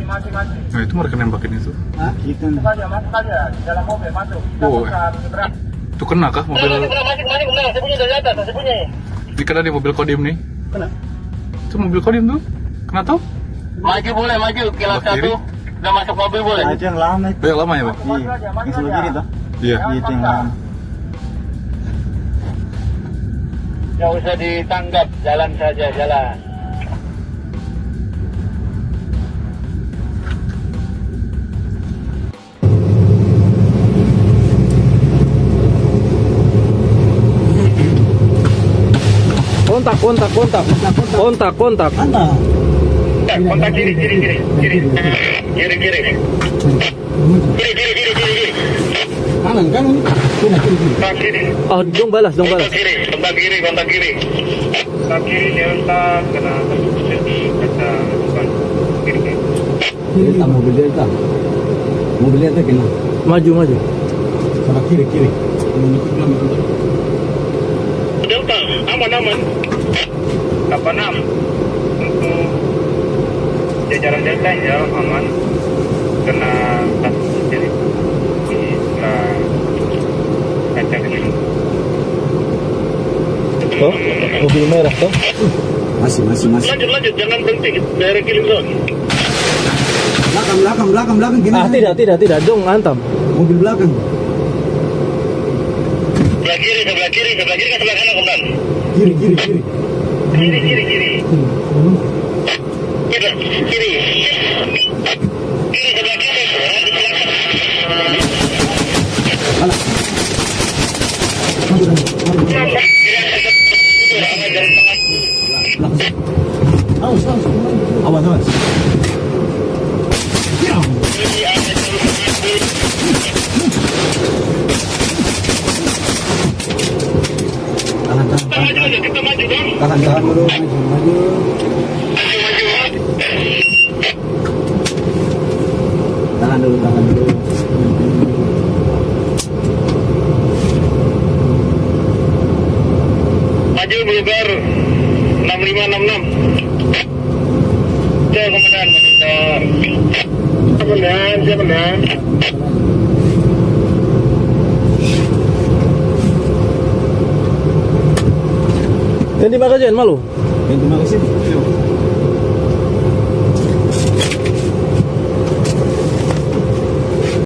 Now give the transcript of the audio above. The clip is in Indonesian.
Nah itu mereka nembakin itu. Ah, gitu. Masuk aja di dalam mobil masuk. Kita Oh. buka menyeberang. Itu kena kah mobil? Masuk, saya punya dari atas, saya punya. Ini kena di mobil Kodim nih. Kena. Itu mobil Kodim tuh. Kena tau? Maju boleh, maju. Kilas Sebelah kiri. 1. Udah masuk mobil boleh. Nah, itu yang lama itu. Yang lama ya Pak? Iya. Yang sebelah kiri tuh. Iya. Itu yang lama. Nggak usah ditanggap, jalan saja, jalan. Kontak. Mantap. Kontak kiri. Kiri. Kanan. Kiri. Kontak kiri. Oh, dong balas. Kontak kiri. Kontak kiri dia letak kena jadi kaca depan kiri. Delta, mobil Delta. Mobil Delta kena. Maju. Sama kiri. Delta, aman. 86 untuk jajaran Delta ya aman kena kasus jadi setelah kaca kecil. Oh, mobil merah toh. Masih. Lanjut, jangan berhenti daerah killing zone. Belakang gini. Ah, tidak. Dong antam. Mobil belakang. Sebelah kiri ke sebelah kanan komandan. Kiri. Kiri. Kiri sebelah kiri. Alah. Awas. Kita maju dong. Tahan dulu, maju. Tahan dulu. Maju Bluebird 6566. Siap komandan. Komandan. Ganti bagajan malu. Terima kasih.